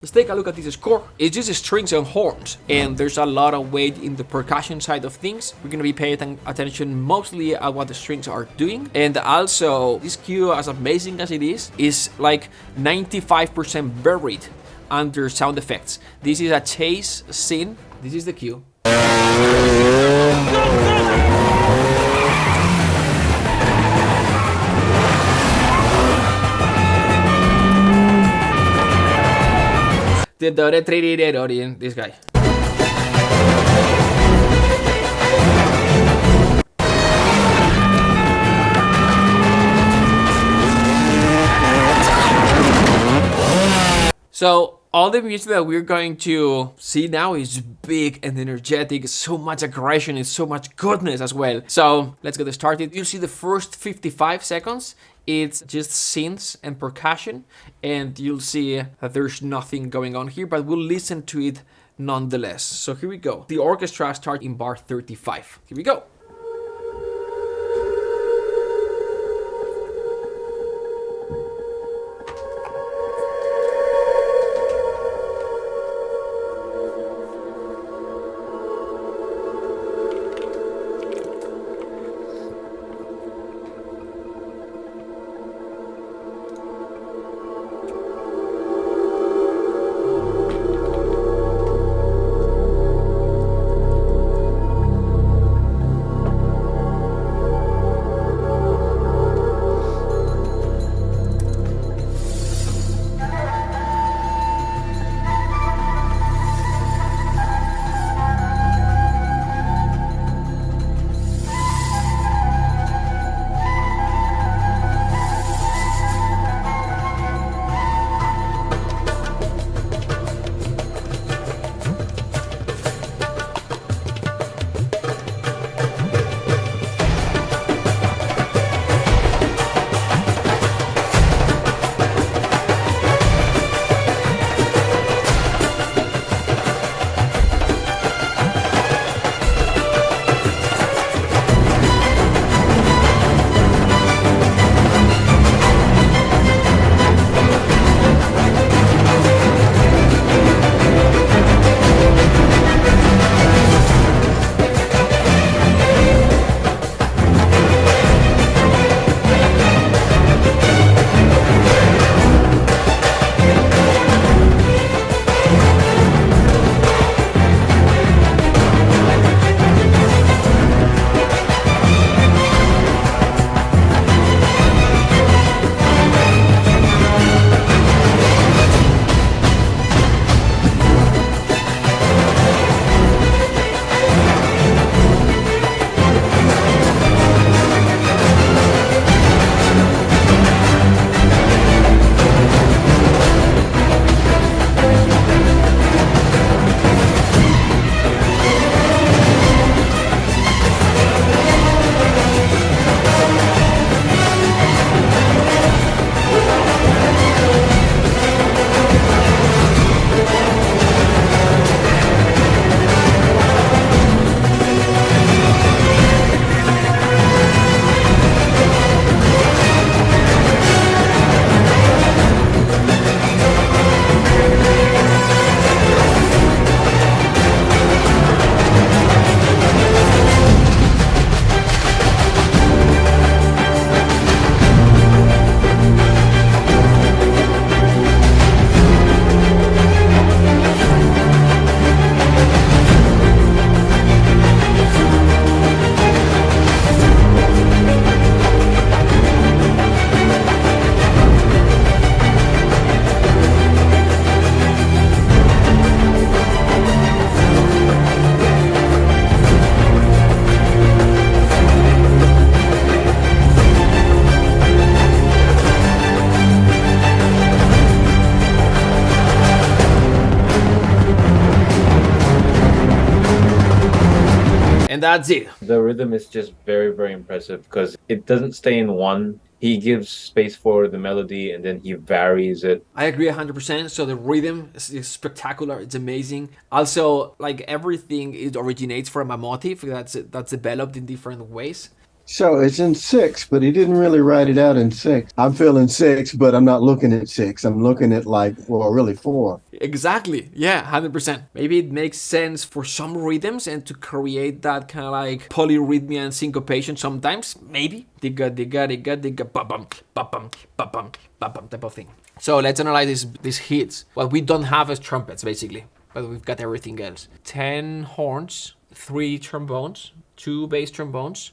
Let's take a look at this score. It's just strings and horns, and there's a lot of weight in the percussion side of things. We're gonna be paying attention mostly at what the strings are doing. And also, this cue, as amazing as it is like 95% buried under sound effects. This is a chase scene. This is the cue. This guy. So all the music that we're going to see now is big and energetic, so much aggression and so much goodness as well. So let's get started. You'll see the first 55 seconds. It's just synths and percussion, and you'll see that there's nothing going on here, but we'll listen to it nonetheless. So here we go. The orchestra starts in bar 35. Here we go. And that's it. The rhythm is just very, very impressive because it doesn't stay in one. He gives space for the melody and then he varies it. I agree 100%. So the rhythm is spectacular. It's amazing. Also, like everything, it originates from a motif that's developed in different ways. So it's in six, but he didn't really write it out in six. I'm feeling six, but I'm not looking at six. I'm looking at like, well, really four. Exactly. Yeah, 100%. Maybe it makes sense for some rhythms and to create that kind of like polyrhythmia and syncopation sometimes. Maybe. Digga, digga, digga, digga, ba-bum, ba-bum, ba-bum, ba-bum type of thing. So let's analyze these hits. What we don't have is trumpets, basically. But we've got everything else. 10 horns, 3 trombones, 2 bass trombones,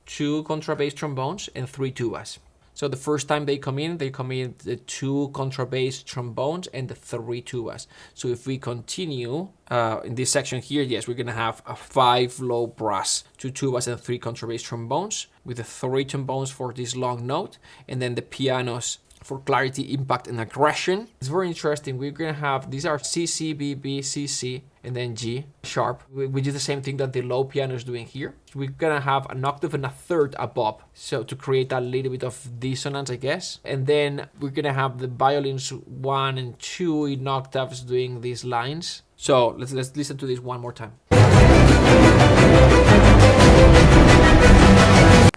2 contrabass trombones, and 3 tubas. So the first time they come in the 2 contrabass trombones and the 3 tubas. So if we continue in this section here, yes, we're gonna have a 5 low brass, 2 tubas and 3 contrabass trombones, with the 3 trombones for this long note, and then the pianos for clarity, impact, and aggression. It's very interesting. We're gonna have, these are C, C, B, B, C, C, and then G sharp, which is the same thing that the low piano is doing here. So we're gonna have an octave and a third above, so to create a little bit of dissonance, I guess. And then we're gonna have the violins 1 and 2 in octaves doing these lines. So let's listen to this one more time.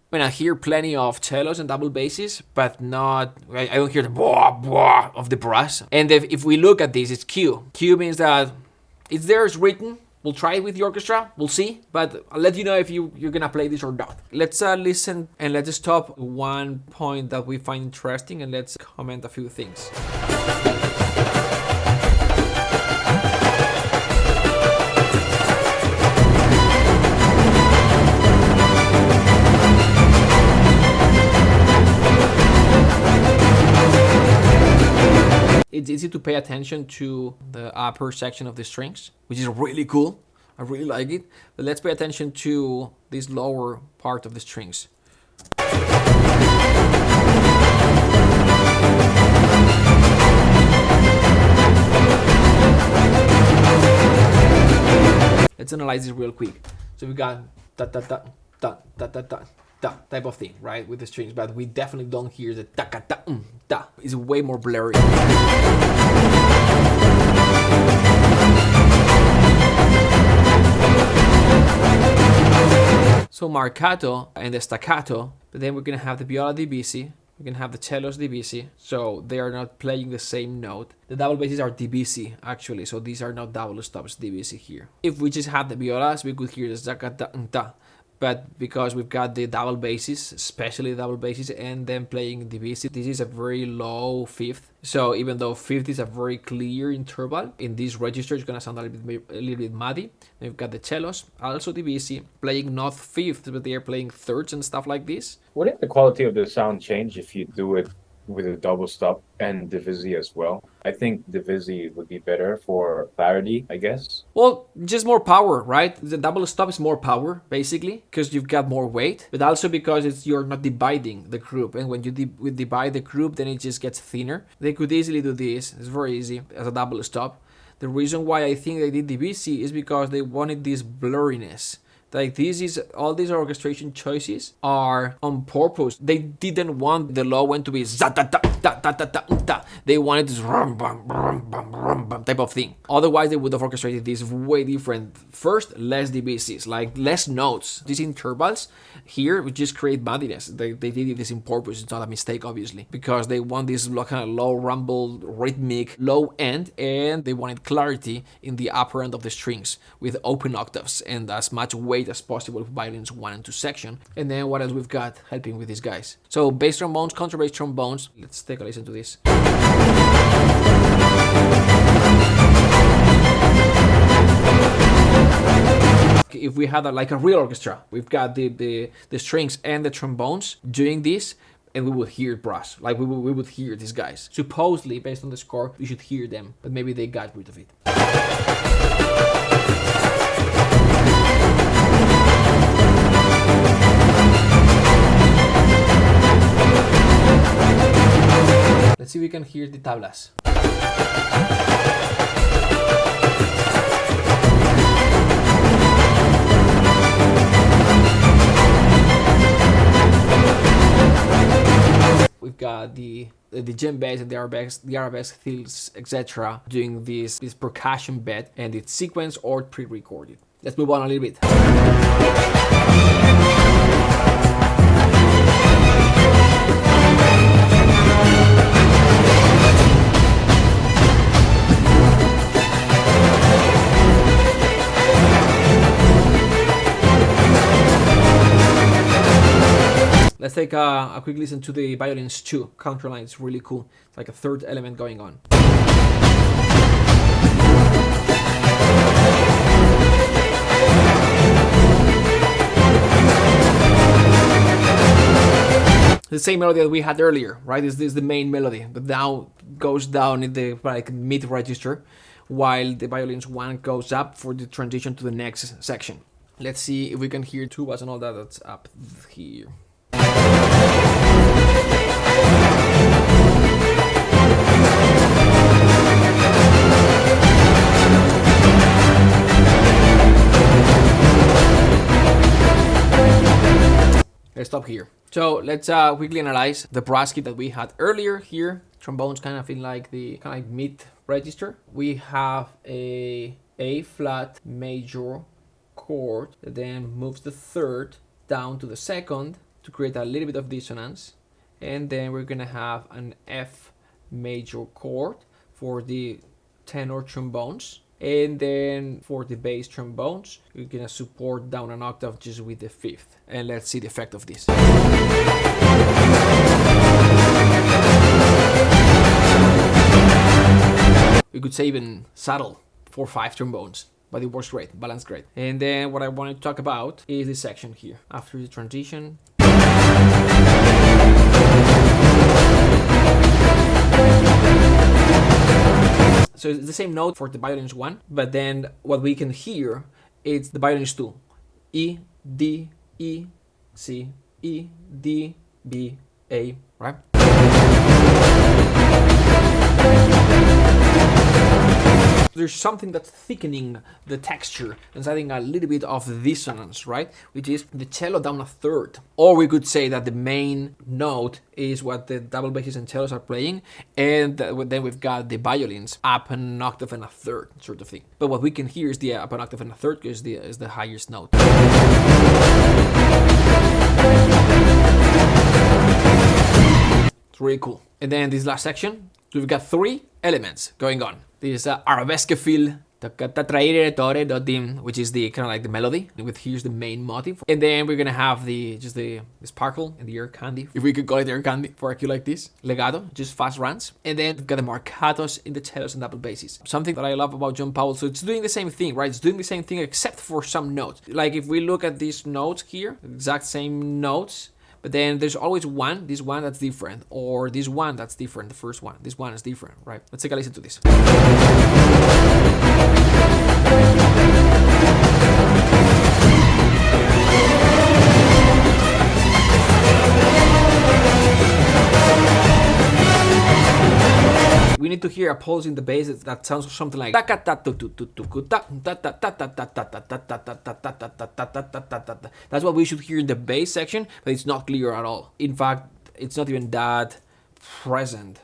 I mean, I hear plenty of cellos and double basses, but not, I don't hear the blah, blah of the brass. And if we look at this, it's Q. Q means that it's there, it's written. We'll try it with the orchestra, we'll see. But I'll let you know if you're gonna play this or not. Let's listen and let's stop one point that we find interesting and let's comment a few things. It's easy to pay attention to the upper section of the strings, which is really cool. I really like it. But let's pay attention to this lower part of the strings. Let's analyze this real quick. So we got da da da da da da da da type of thing, right, with the strings, but we definitely don't hear the da da da da. It's way more blurry. So marcato and the staccato, but then we're gonna have the viola DBC, we're gonna have the cellos DBC, so they are not playing the same note. The double basses are DBC actually, so these are not double stops DBC here. If we just had the violas, we could hear the da. But because we've got the double basses, especially the double basses, and then playing DBC, this is a very low fifth. So even though fifth is a very clear interval, in this register it's gonna sound a little bit muddy. Then we've got the cellos, also DBC, playing not fifths, but they are playing thirds and stuff like this. Wouldn't the quality of the sound change if you do it with a double stop and divisi as well? I think divisi would be better for clarity, I guess. Well, just more power, right? The double stop is more power, basically, because you've got more weight, but also because you're not dividing the group. And when you divide the group, then it just gets thinner. They could easily do this. It's very easy as a double stop. The reason why I think they did divisi is because they wanted this blurriness. Like all these orchestration choices are on purpose. They didn't want the low end to be za-da-da-da-da-da-da. They wanted this rum-bum type of thing. Otherwise, they would have orchestrated this way different. First, less DBCs, like less notes. These intervals here would just create muddiness. They did this in purpose. It's not a mistake, obviously, because they want this kind of low rumble, rhythmic, low end, and they wanted clarity in the upper end of the strings with open octaves and as much weight as possible with violins 1 and 2 section. And then what else we've got helping with these guys? So bass trombones, contrabass trombones. Let's take a listen to this. If we had like a real orchestra, we've got the strings and the trombones doing this, and we would hear brass. Like we would hear these guys. Supposedly, based on the score, we should hear them, but maybe they got rid of it. Let's see if we can hear the tablas. We've got the djembes and the arabesque fills, etc., doing this percussion bed, and it's sequenced or pre-recorded. Let's move on a little bit. Let's take a quick listen to the violins too. Counterline is really cool. It's like a third element going on. The same melody that we had earlier, right? This is the main melody, but now goes down in the like mid register, while the violins 1 goes up for the transition to the next section. Let's see if we can hear tubas and all that. That's up here. Let's stop here. So let's quickly analyze the brass kit that we had earlier here. Trombones kind of in like the kind of mid register. We have a flat major chord that then moves the third down to the second to create a little bit of dissonance, and then we're gonna have an F major chord for the tenor trombones, and then for the bass trombones we're gonna support down an octave just with the fifth. And let's see the effect of this. We could say even subtle 4/5 trombones, but it works great, balanced great. And then what I want to talk about is this section here after the transition. So it's the same note for the violins 1, but then what we can hear is the violins 2. E, D, E, C, E, D, B, A, right? There's something that's thickening the texture and adding a little bit of dissonance, right? Which is the cello down a third. Or we could say that the main note is what the double basses and cellos are playing, and then we've got the violins up an octave and a third, sort of thing. But what we can hear is the up an octave and a third is the highest note. It's really cool. And then this last section, we've got 3 elements going on. This arabesque feel, which is the kind of like the melody, with here's the main motif, and then we're gonna have the sparkle and the ear candy, if we could call it ear candy for a cue like this, legato, just fast runs, and then we've got the marcatos in the cellos and double basses. Something that I love about John Powell, so it's doing the same thing, right? It's doing the same thing except for some notes. Like if we look at these notes here, exact same notes. But then there's always this one that's different, or this one that's different, the first one. This one is different, right? Let's take a listen to this. We need to hear a pulse in the bass that sounds something like that's what we should hear in the bass section, but it's not clear at all. In fact, it's not even that present.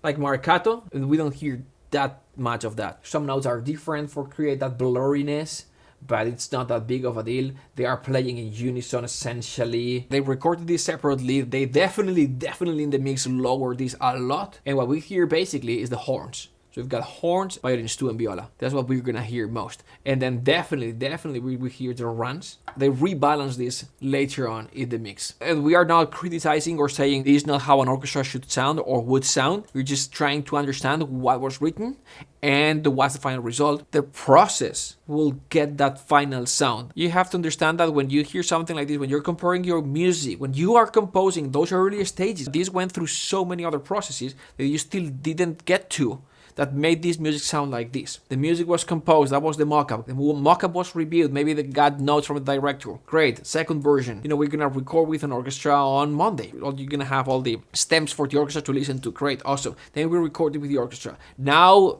Like marcato, we don't hear that much of that. Some notes are different for create that blurriness, but it's not that big of a deal. They are playing in unison essentially. They recorded this separately. They definitely in the mix lowered this a lot. And what we hear basically is the horns. So we've got horns, violins 2 and viola. That's what we're gonna hear most. And then definitely we hear the runs. They rebalance this later on in the mix. And we are not criticizing or saying this is not how an orchestra should sound or would sound. We're just trying to understand what was written and what's the final result. The process will get that final sound. You have to understand that when you hear something like this, when you're comparing your music, when you are composing those earlier stages, this went through so many other processes that you still didn't get to, that made this music sound like this. The music was composed, that was the mock-up. The mock-up was reviewed, maybe they got notes from the director. Great, second version. We're gonna record with an orchestra on Monday. You're gonna have all the stems for the orchestra to listen to. Great, awesome. Then we recorded with the orchestra. Now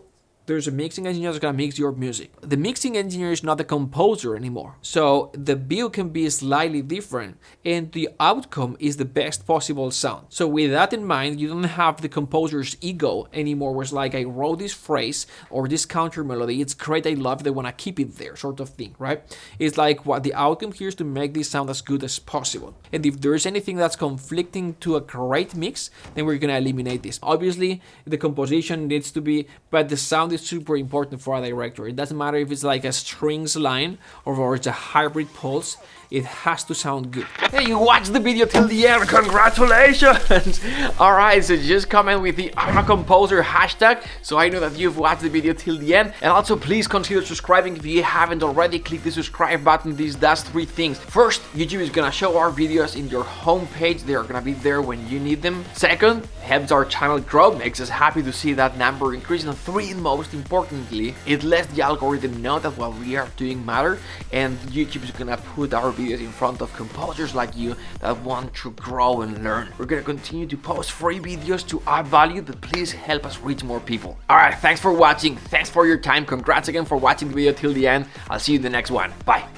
there's a mixing engineer that's gonna mix your music. The mixing engineer is not the composer anymore. So the view can be slightly different and the outcome is the best possible sound. So with that in mind, you don't have the composer's ego anymore, where it's like, I wrote this phrase or this counter melody, it's great, I love it, I wanna keep it there, sort of thing, right? It's like, what the outcome here is to make this sound as good as possible. And if there's anything that's conflicting to a great mix, then we're gonna eliminate this. Obviously, the composition needs to be, but the sound is super important for a director. It doesn't matter if it's like a strings line or it's a hybrid pulse, it has to sound good. Hey, you watched the video till the end, congratulations! Alright, so just comment with the I'm a composer hashtag, so I know that you've watched the video till the end. And also please consider subscribing if you haven't already. Click the subscribe button. This does 3 things. First, YouTube is gonna show our videos in your homepage. They are gonna be there when you need them. Second, helps our channel grow, makes us happy to see that number increase. And 3, most importantly, it lets the algorithm know that what we are doing matter, and YouTube is gonna put our videos in front of composers like you that want to grow and learn. We're gonna continue to post free videos to add value, but please help us reach more people. Alright, thanks for watching, thanks for your time, congrats again for watching the video till the end. I'll see you in the next one. Bye.